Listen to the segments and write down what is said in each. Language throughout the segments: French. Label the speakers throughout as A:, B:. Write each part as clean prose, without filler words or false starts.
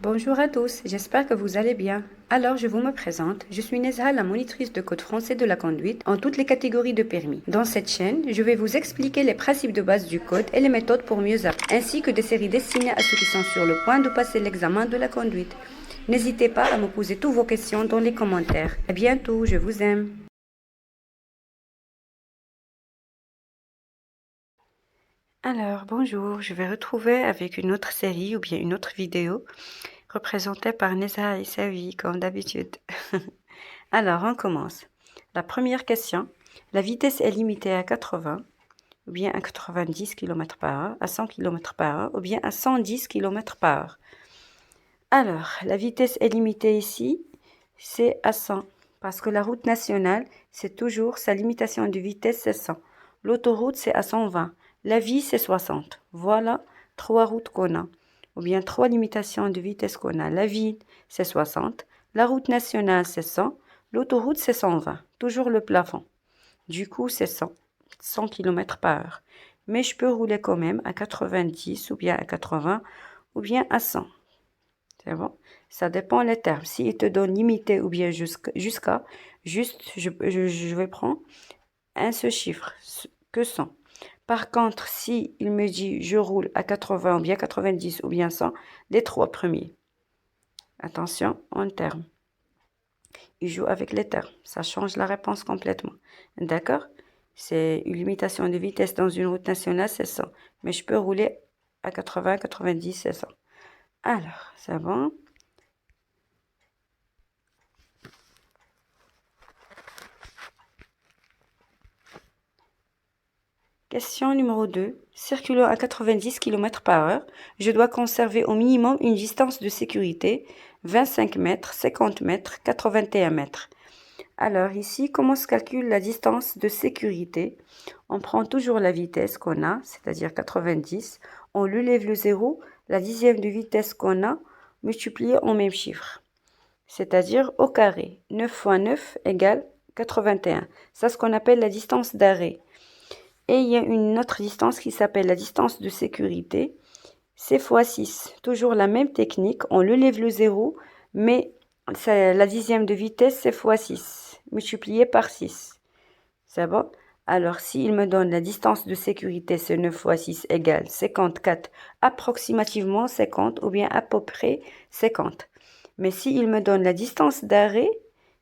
A: Bonjour à tous, j'espère que vous allez bien. Alors, je vous me présente, je suis Nezha, la monitrice de code français de la conduite en toutes les catégories de permis. Dans cette chaîne, je vais vous expliquer les principes de base du code et les méthodes pour mieux apprendre, ainsi que des séries destinées à ceux qui sont sur le point de passer l'examen de la conduite. N'hésitez pas à me poser toutes vos questions dans les commentaires. À bientôt, je vous aime. Alors, bonjour, je vais retrouver avec une autre série ou bien une autre vidéo représentée par Nezha et sa vie, comme d'habitude. Alors, on commence. La première question, la vitesse est limitée à 80, ou bien à 90 km par heure, à 100 km par heure, ou bien à 110 km par heure. Alors, la vitesse est limitée ici, c'est à 100, parce que la route nationale, c'est toujours sa limitation de vitesse, c'est 100. L'autoroute, c'est à 120. La vie, c'est 60. Voilà trois routes qu'on a, ou bien trois limitations de vitesse qu'on a. La ville, c'est 60. La route nationale, c'est 100. L'autoroute, c'est 120. Toujours le plafond. Du coup, c'est 100 km par heure. Mais je peux rouler quand même à 90 ou bien à 80 ou bien à 100. C'est bon? Ça dépend les termes. S'il te donne limité ou bien jusqu'à, je vais prendre un seul chiffre, que 100. Par contre, si il me dit je roule à 80 ou bien 90 ou bien 100, les trois premiers. Attention, en termes. Il joue avec les termes. Ça change la réponse complètement. D'accord? C'est une limitation de vitesse dans une route nationale, c'est 100. Mais je peux rouler à 80, 90, c'est 100. Alors, c'est bon? Question numéro 2. Circulant à 90 km par heure, je dois conserver au minimum une distance de sécurité 25 mètres, 50 mètres, 81 mètres. Alors ici, comment se calcule la distance de sécurité? On prend toujours la vitesse qu'on a, c'est-à-dire 90. On lui lève le zéro, la dixième de vitesse qu'on a, multiplié en même chiffre. C'est-à-dire au carré. 9 fois 9 égale 81. C'est ce qu'on appelle la distance d'arrêt. Et il y a une autre distance qui s'appelle la distance de sécurité. C'est fois 6. Toujours la même technique. On le lève le zéro, mais la dixième de vitesse, c'est fois 6, multiplié par 6. C'est bon? Alors, s'il me donne la distance de sécurité, c'est 9 fois 6 égale 54, approximativement 50, ou bien à peu près 50. Mais s'il me donne la distance d'arrêt,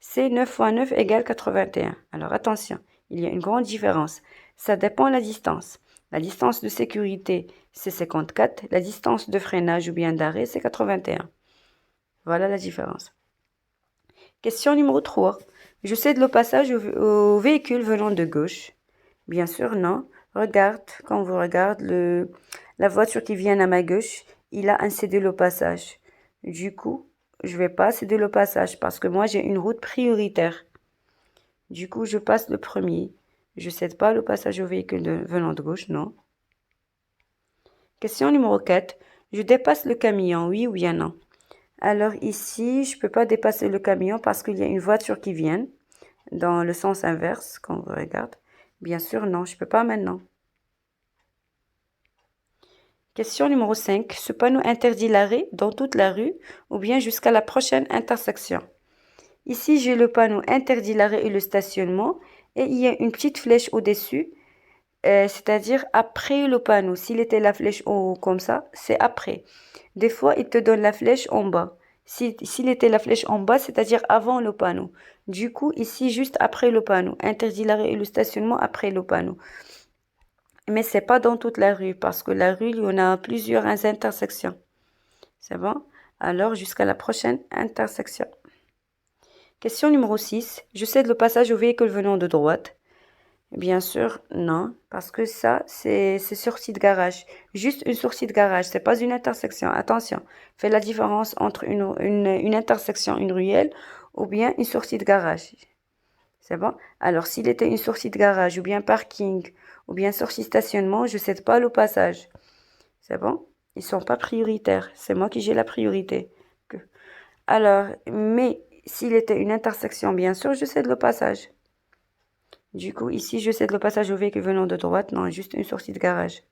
A: c'est 9 fois 9 égale 81. Alors, attention, il y a une grande différence. Ça dépend de la distance. La distance de sécurité, c'est 54. La distance de freinage ou bien d'arrêt, c'est 81. Voilà la différence. Question numéro 3. Je cède le passage au véhicule venant de gauche. Bien sûr, non. Regarde, quand vous regardez la voiture qui vient à ma gauche, il a un cédé le passage. Du coup, je ne vais pas céder le passage parce que moi, j'ai une route prioritaire. Du coup, je passe le premier. Je ne cède pas le passage au véhicule venant de gauche, non. Question numéro 4. Je dépasse le camion, oui ou bien non? Alors ici, je ne peux pas dépasser le camion parce qu'il y a une voiture qui vient dans le sens inverse, quand on regarde. Bien sûr, non, je ne peux pas maintenant. Question numéro 5. Ce panneau interdit l'arrêt dans toute la rue ou bien jusqu'à la prochaine intersection. Ici, j'ai le panneau interdit l'arrêt et le stationnement et il y a une petite flèche au-dessus, c'est-à-dire après le panneau. S'il était la flèche en haut comme ça, c'est après. Des fois, il te donne la flèche en bas. S'il était la flèche en bas, c'est-à-dire avant le panneau. Du coup, ici, juste après le panneau. Interdit l'arrêt et le stationnement après le panneau. Mais c'est pas dans toute la rue, parce que la rue, il y en a plusieurs intersections. C'est bon? Alors, jusqu'à la prochaine intersection. Question numéro 6. Je cède le passage au véhicule venant de droite. Bien sûr, non, parce que ça, c'est sortie de garage. Juste une sortie de garage, c'est pas une intersection. Attention, fais la différence entre une intersection, une ruelle, ou bien une sortie de garage. C'est bon? Alors, s'il était une sortie de garage, ou bien parking, ou bien sortie stationnement, je ne cède pas le passage. C'est bon? Ils sont pas prioritaires. C'est moi qui j'ai la priorité. Alors, mais s'il était une intersection, bien sûr, je cède le passage. Du coup, ici, je cède le passage au véhicule venant de droite. Non, juste une sortie de garage.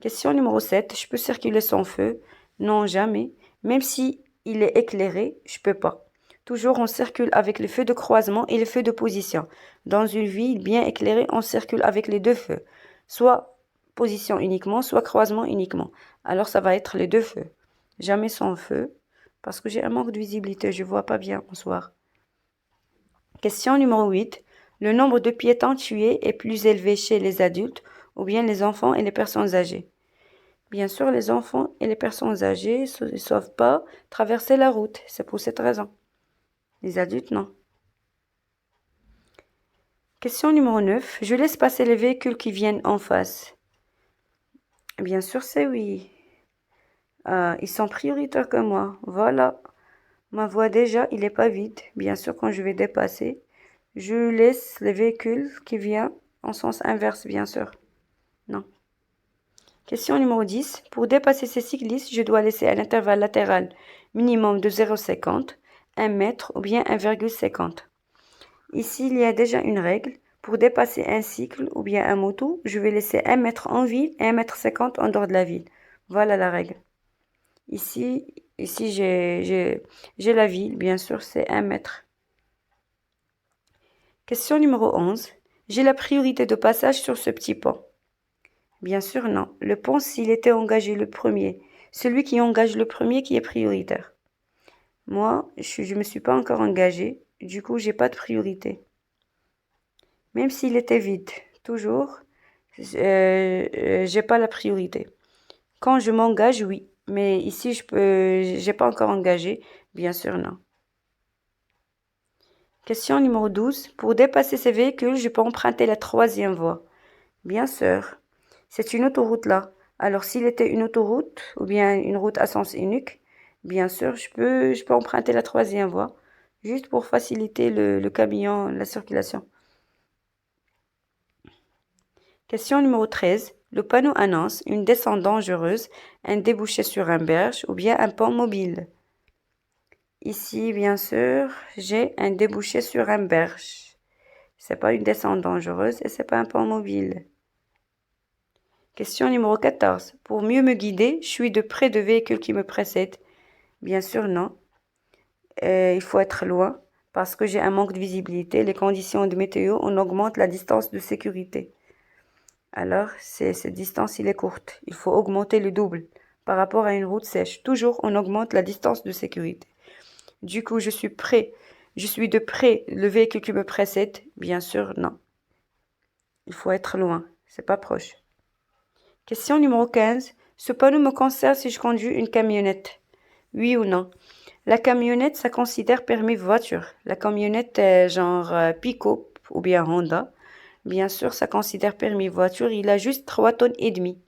A: Question numéro 7. Je peux circuler sans feu? Non, jamais. Même si il est éclairé, je peux pas. Toujours, on circule avec les feux de croisement et les feux de position. Dans une ville bien éclairée, on circule avec les deux feux. Soit position uniquement, soit croisement uniquement. Alors, ça va être les deux feux. Jamais sans feu, parce que j'ai un manque de visibilité. Je vois pas bien au soir. Question numéro 8. Le nombre de piétons tués est plus élevé chez les adultes ou bien les enfants et les personnes âgées? Bien sûr, les enfants et les personnes âgées ne savent pas traverser la route. C'est pour cette raison. Les adultes, non. Question numéro 9. Je laisse passer les véhicules qui viennent en face. Bien sûr, c'est oui. Ils sont prioritaires que moi. Voilà. Ma voie déjà, il n'est pas vide. Bien sûr, quand je vais dépasser, je laisse les véhicules qui viennent en sens inverse, bien sûr. Non. Question numéro 10. Pour dépasser ces cyclistes, je dois laisser un intervalle latéral minimum de 0,50, 1 mètre ou bien 1,50. Ici, il y a déjà une règle. Pour dépasser un cycle ou bien un moto, je vais laisser 1 mètre en ville et 1,50 m en dehors de la ville. Voilà la règle. Ici j'ai la ville, bien sûr, c'est 1 mètre. Question numéro 11. J'ai la priorité de passage sur ce petit pont. Bien sûr, non. Le pont, s'il était engagé le premier, celui qui engage le premier qui est prioritaire. Moi, je me suis pas encore engagée, du coup, j'ai pas de priorité. Même s'il était vide, toujours, j'ai pas la priorité. Quand je m'engage, oui. Mais ici, j'ai pas encore engagé. Bien sûr, non. Question numéro 12. Pour dépasser ces véhicules, je peux emprunter la 3e voie. Bien sûr. C'est une autoroute là. Alors, s'il était une autoroute ou bien une route à sens unique, bien sûr, je peux emprunter la 3e voie. Juste pour faciliter le camion, la circulation. Question numéro 13. Le panneau annonce une descente dangereuse, un débouché sur un berge ou bien un pont mobile. Ici, bien sûr, j'ai un débouché sur un berge. C'est pas une descente dangereuse et c'est pas un pont mobile. Question numéro 14. Pour mieux me guider, je suis de près de véhicules qui me précèdent. Bien sûr, non. Il faut être loin parce que j'ai un manque de visibilité. Les conditions de météo, on augmente la distance de sécurité. Alors, cette distance, il est courte. Il faut augmenter le double par rapport à une route sèche. Toujours, on augmente la distance de sécurité. Du coup, je suis de près le véhicule qui me précède. Bien sûr, non. Il faut être loin. C'est pas proche. Question numéro 15. Ce panneau me concerne si je conduis une camionnette. Oui ou non? La camionnette, ça considère permis voiture. La camionnette genre pick-up ou bien Honda. Bien sûr, ça considère permis voiture. Il a juste 3 tonnes et demie.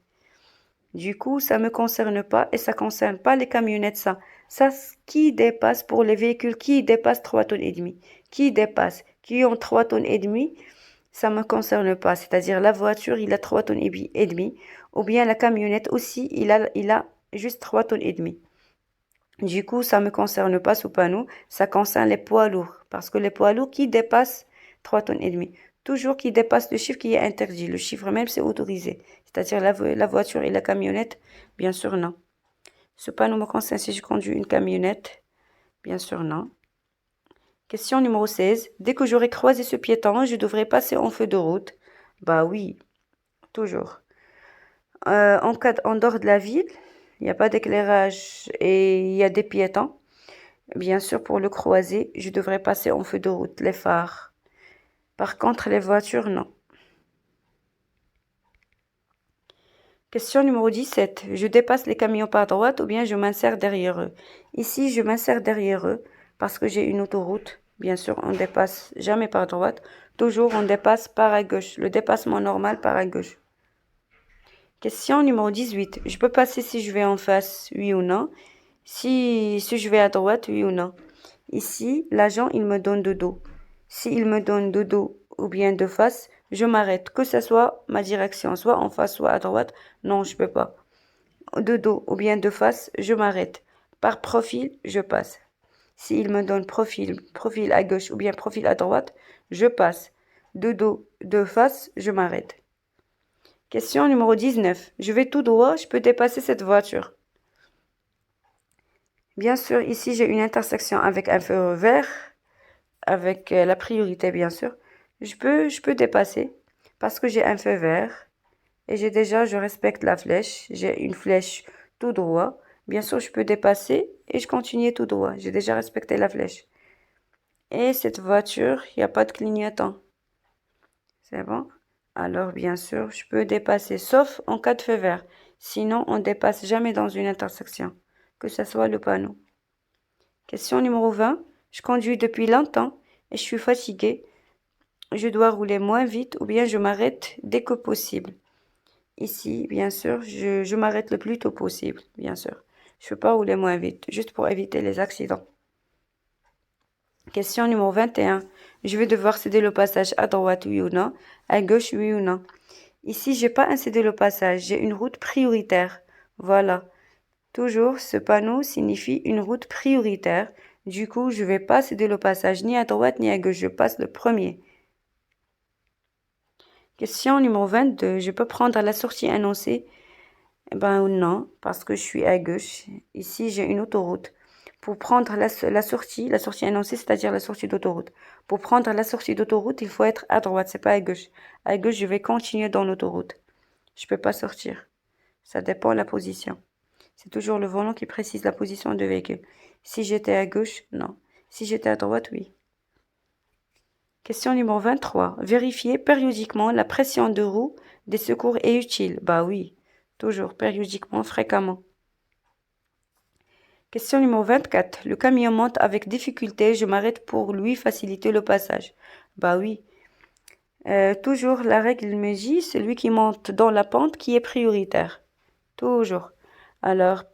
A: Du coup, ça me concerne pas et ça concerne pas les camionnettes, ça. Ça, qui dépasse pour les véhicules qui dépassent 3 tonnes et demie. Qui dépasse, qui ont 3 tonnes et demie, ça me concerne pas. C'est-à-dire la voiture, il a 3 tonnes et demie. Ou bien la camionnette aussi, il a juste 3 tonnes et demie. Du coup, ça me concerne pas ce panneau. Ça concerne les poids lourds. Parce que les poids lourds qui dépassent 3 tonnes et demie. Toujours qui dépasse le chiffre qui est interdit. Le chiffre même, c'est autorisé. C'est-à-dire la voiture et la camionnette, bien sûr, non. Ce panneau me concerne si je conduis une camionnette, bien sûr, non. Question numéro 16. Dès que j'aurai croisé ce piéton, je devrais passer en feu de route. Bah oui, toujours. En dehors de la ville, il n'y a pas d'éclairage et il y a des piétons. Bien sûr, pour le croiser, je devrais passer en feu de route, les phares. Par contre, les voitures, non. Question numéro 17. Je dépasse les camions par droite ou bien je m'insère derrière eux. Ici, je m'insère derrière eux parce que j'ai une autoroute. Bien sûr, on dépasse jamais par droite. Toujours, on dépasse par à gauche. Le dépassement normal par à gauche. Question numéro 18. Je peux passer si je vais en face, oui ou non. Si je vais à droite, oui ou non. Ici, l'agent, il me donne de dos. S'il me donne de dos ou bien de face, je m'arrête. Que ce soit ma direction, soit en face, soit à droite. Non, je peux pas. De dos ou bien de face, je m'arrête. Par profil, je passe. S'il me donne profil à gauche ou bien profil à droite, je passe. De dos, de face, je m'arrête. Question numéro 19. Je vais tout droit, je peux dépasser cette voiture. Bien sûr, ici, j'ai une intersection avec un feu vert, avec la priorité, bien sûr. Je peux dépasser parce que j'ai un feu vert et je respecte la flèche. J'ai une flèche tout droit. Bien sûr, je peux dépasser et je continue tout droit. J'ai déjà respecté la flèche. Et cette voiture, il n'y a pas de clignotant. C'est bon? Alors, bien sûr, je peux dépasser, sauf en cas de feu vert. Sinon, on ne dépasse jamais dans une intersection, que ce soit le panneau. Question numéro 20. Je conduis depuis longtemps et je suis fatiguée. Je dois rouler moins vite ou bien je m'arrête dès que possible. Ici, bien sûr, je m'arrête le plus tôt possible, bien sûr. Je ne peux pas rouler moins vite, juste pour éviter les accidents. Question numéro 21. Je vais devoir céder le passage à droite, oui ou non, à gauche, oui ou non. Ici, j'ai pas un céder le passage, j'ai une route prioritaire. Voilà. Toujours, ce panneau signifie une route prioritaire. Du coup, je vais pas céder le passage ni à droite ni à gauche, je passe le premier. Question numéro 22. Je peux prendre la sortie annoncée? Eh ben non, parce que je suis à gauche. Ici, j'ai une autoroute. Pour prendre la sortie annoncée, c'est-à-dire la sortie d'autoroute. Pour prendre la sortie d'autoroute, il faut être à droite, c'est pas à gauche. À gauche, je vais continuer dans l'autoroute. Je peux pas sortir. Ça dépend de la position. C'est toujours le volant qui précise la position du véhicule. Si j'étais à gauche, non. Si j'étais à droite, oui. Question numéro 23. Vérifier périodiquement la pression de roue des secours est utile. Bah oui, toujours, périodiquement, fréquemment. Question numéro 24. Le camion monte avec difficulté, je m'arrête pour lui faciliter le passage. Bah oui. Toujours, la règle me dit, celui qui monte dans la pente qui est prioritaire. Toujours. Alors,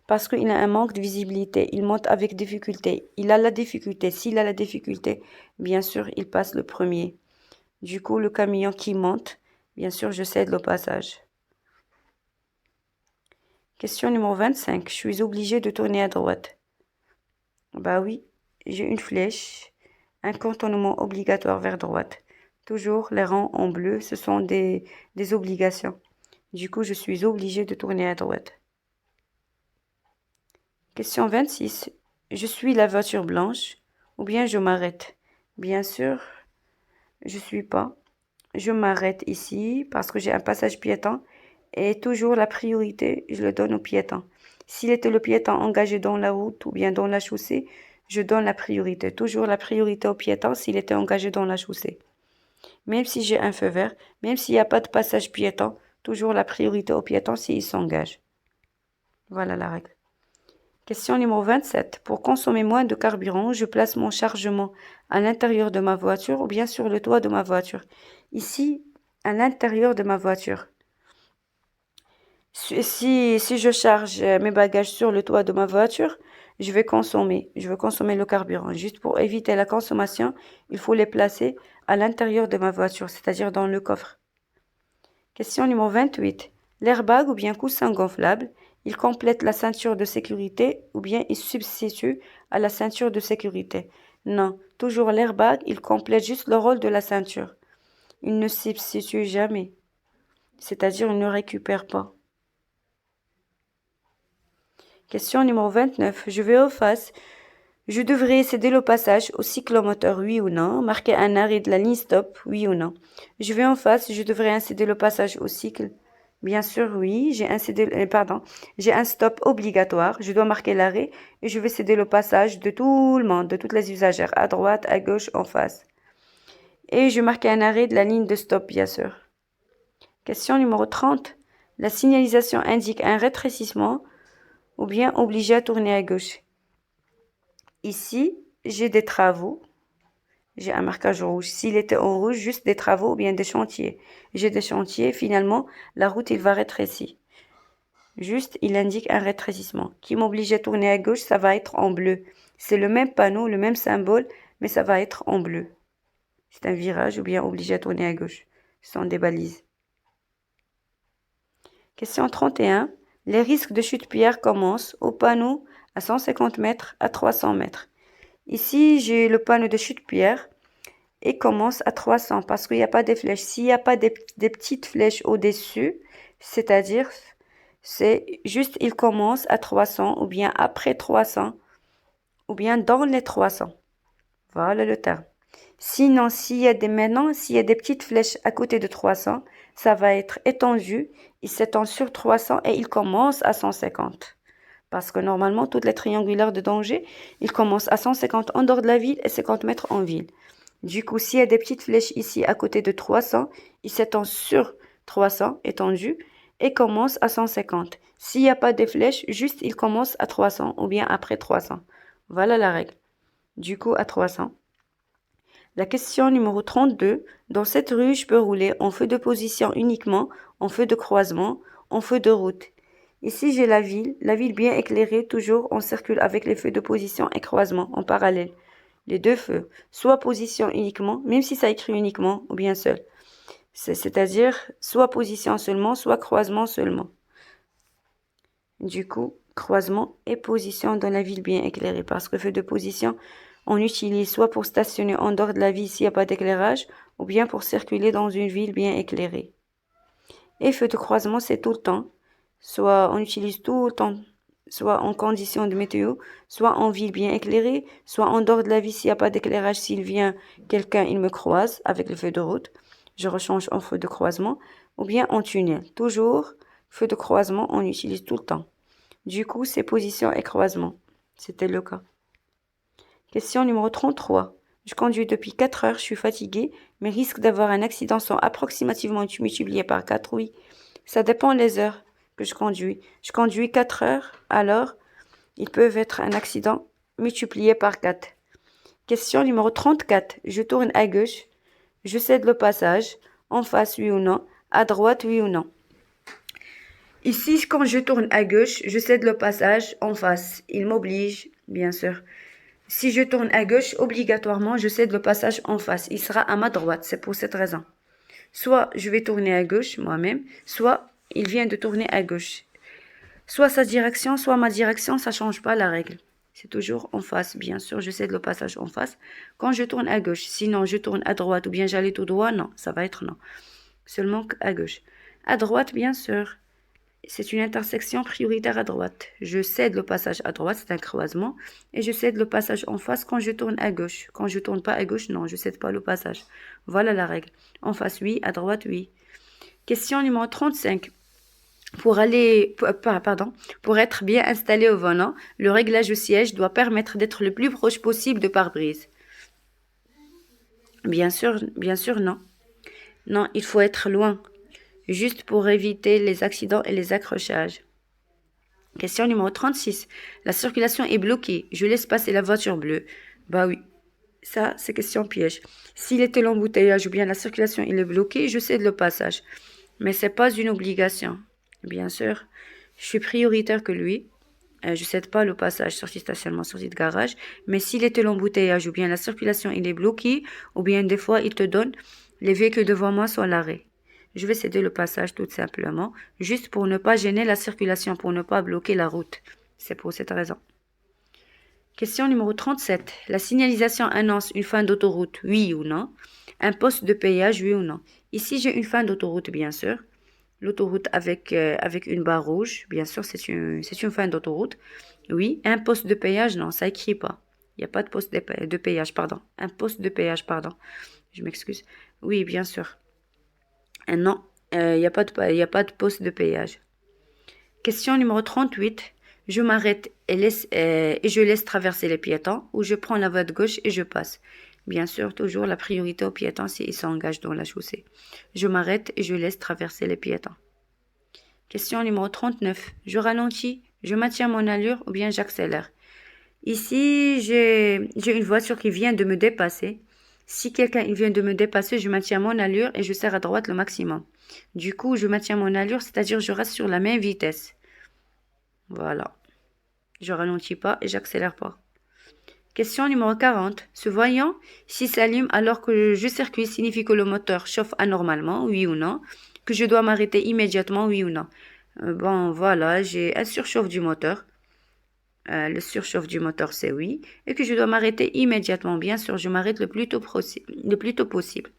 A: parce qu'il a un manque de visibilité, il monte avec difficulté. Il a la difficulté. S'il a la difficulté, bien sûr, il passe le premier. Du coup, le camion qui monte, bien sûr, je cède le passage. Question numéro 25. Je suis obligée de tourner à droite. Bah oui, j'ai une flèche, un contournement obligatoire vers droite. Toujours les rangs en bleu, ce sont des obligations. Du coup, je suis obligée de tourner à droite. Question 26. Je suis la voiture blanche ou bien je m'arrête? Bien sûr, je suis pas. Je m'arrête ici parce que j'ai un passage piéton et toujours la priorité, je le donne au piéton. S'il était le piéton engagé dans la route ou bien dans la chaussée, je donne la priorité. Toujours la priorité au piéton s'il était engagé dans la chaussée. Même si j'ai un feu vert, même s'il n'y a pas de passage piéton, toujours la priorité au piéton s'il s'engage. Voilà la règle. Question numéro 27. Pour consommer moins de carburant, je place mon chargement à l'intérieur de ma voiture ou bien sur le toit de ma voiture. Ici, à l'intérieur de ma voiture. Si je charge mes bagages sur le toit de ma voiture, je vais consommer le carburant. Juste pour éviter la consommation, il faut les placer à l'intérieur de ma voiture, c'est-à-dire dans le coffre. Question numéro 28. L'airbag ou bien coussin gonflable, il complète la ceinture de sécurité ou bien il substitue à la ceinture de sécurité. Non, toujours l'airbag, il complète juste le rôle de la ceinture. Il ne substitue jamais, c'est-à-dire il ne récupère pas. Question numéro 29. Je vais aux faces. Je devrais céder le passage au cyclomoteur, oui ou non. Marquer un arrêt de la ligne stop, oui ou non. Je vais en face. Je devrais céder le passage au cycle. Bien sûr, oui. J'ai un stop obligatoire. Je dois marquer l'arrêt et je vais céder le passage de tout le monde, de toutes les usagères, à droite, à gauche, en face. Et je marque un arrêt de la ligne de stop, bien sûr. Question numéro 30. La signalisation indique un rétrécissement ou bien obligé à tourner à gauche. Ici, j'ai des travaux. J'ai un marquage rouge. S'il était en rouge, juste des travaux ou bien des chantiers. J'ai des chantiers, finalement, la route, il va rétrécir. Juste, il indique un rétrécissement. Qui m'oblige à tourner à gauche, ça va être en bleu. C'est le même panneau, le même symbole, mais ça va être en bleu. C'est un virage ou bien obligé à tourner à gauche. Ce sont des balises. Question 31. Les risques de chute-pierre commencent au panneau à 150 mètres à 300 mètres. Ici, j'ai le panneau de chute-pierre et commence à 300 parce qu'il n'y a pas de flèches. S'il n'y a pas des petites flèches au-dessus, c'est-à-dire C'est juste il commence à 300 ou bien après 300 ou bien dans les 300. Voilà le terme. Sinon, s'il y a des petites flèches à côté de 300, ça va être étendu. Il s'étend sur 300 et il commence à 150. Parce que normalement, toutes les triangulaires de danger, ils commencent à 150 en dehors de la ville et 50 mètres en ville. Du coup, s'il y a des petites flèches ici à côté de 300, il s'étend sur 300, étendu, et commence à 150. S'il n'y a pas de flèches, juste il commence à 300 ou bien après 300. Voilà la règle. Du coup, à 300. La question numéro 32. Dans cette rue, je peux rouler en feu de position uniquement, en feu de croisement, en feu de route. Ici, j'ai la ville bien éclairée, toujours on circule avec les feux de position et croisement en parallèle. Les deux feux, soit position uniquement, même si ça écrit uniquement, ou bien seul. C'est-à-dire soit position seulement, soit croisement seulement. Du coup, croisement et position dans la ville bien éclairée. Parce que feu de position, on utilise soit pour stationner en dehors de la ville s'il n'y a pas d'éclairage, ou bien pour circuler dans une ville bien éclairée. Et feu de croisement, c'est tout le temps. Soit on utilise tout le temps, soit en conditions de météo, soit en ville bien éclairée, soit en dehors de la ville s'il n'y a pas d'éclairage, s'il vient quelqu'un, il me croise avec le feu de route, je rechange en feu de croisement, ou bien en tunnel. Toujours, feu de croisement, on utilise tout le temps. Du coup, c'est position et croisement. C'était le cas. Question numéro 33. Je conduis depuis 4 heures, je suis fatiguée. Mes risques d'avoir un accident sont approximativement multipliés par 4, oui. Ça dépend des heures que je conduis. Je conduis 4 heures, alors ils peuvent être un accident multiplié par 4. Question numéro 34. Je tourne à gauche. Je cède le passage. En face, oui ou non. À droite, oui ou non. Ici, quand je tourne à gauche, je cède le passage en face. Il m'oblige, bien sûr. Si je tourne à gauche, obligatoirement, je cède le passage en face. Il sera à ma droite. C'est pour cette raison. Soit je vais tourner à gauche moi-même, soit il vient de tourner à gauche. Soit sa direction, soit ma direction, ça ne change pas la règle. C'est toujours en face, bien sûr, je cède le passage en face. Quand je tourne à gauche, sinon je tourne à droite ou bien j'allais tout droit, non, ça va être non. Seulement à gauche. À droite, bien sûr, c'est une intersection prioritaire à droite. Je cède le passage à droite, c'est un croisement, et je cède le passage en face quand je tourne à gauche. Quand je tourne pas à gauche, non, je cède pas le passage. Voilà la règle. En face, oui, à droite, oui. Question numéro 35. Pour être bien installé au volant, le réglage au siège doit permettre d'être le plus proche possible de pare-brise. Bien sûr, non. Non, il faut être loin, juste pour éviter les accidents et les accrochages. Question numéro 36. La circulation est bloquée. Je laisse passer la voiture bleue. Bah oui, ça c'est question piège. S'il était l'embouteillage ou bien la circulation il est bloquée, je cède le passage. Mais c'est pas une obligation. Bien sûr, je suis prioritaire que lui. Je cède pas le passage, sortie stationnement, sortie de garage. Mais s'il était l'embouteillage ou bien la circulation il est bloquée, ou bien des fois il te donne les véhicules devant moi sont à l'arrêt. Je vais céder le passage tout simplement, juste pour ne pas gêner la circulation, pour ne pas bloquer la route. C'est pour cette raison. Question numéro 37. La signalisation annonce une fin d'autoroute, oui ou non? Un poste de payage, oui ou non? Ici, j'ai une fin d'autoroute, bien sûr. L'autoroute avec une barre rouge, bien sûr, c'est une fin d'autoroute. Oui, un poste de péage, non, ça écrit pas. Il n'y a pas de poste de péage, pardon. Un poste de péage, pardon. Je m'excuse. Oui, bien sûr. Non, il n'y a pas de poste de péage. Question numéro 38. Je m'arrête et je laisse traverser les piétons ou je prends la voie de gauche et je passe. Bien sûr, toujours la priorité aux piétons s'ils s'engagent dans la chaussée. Je m'arrête et je laisse traverser les piétons. Question numéro 39. Je ralentis, je maintiens mon allure ou bien j'accélère. Ici, j'ai une voiture qui vient de me dépasser. Si quelqu'un vient de me dépasser, je maintiens mon allure et je serre à droite le maximum. Du coup, je maintiens mon allure, c'est-à-dire je reste sur la même vitesse. Voilà. Je ralentis pas et j'accélère pas. Question numéro 40. Ce voyant, s'il s'allume alors que je circule, signifie que le moteur chauffe anormalement, oui ou non? Que je dois m'arrêter immédiatement, oui ou non? Bon, voilà, j'ai un surchauffe du moteur. Le surchauffe du moteur, c'est oui. Et que je dois m'arrêter immédiatement. Bien sûr, je m'arrête le plus tôt possible.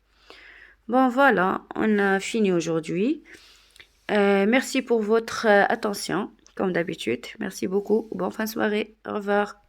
A: Bon, voilà, on a fini aujourd'hui. Merci pour votre attention, comme d'habitude. Merci beaucoup. Bonne fin de soirée. Au revoir.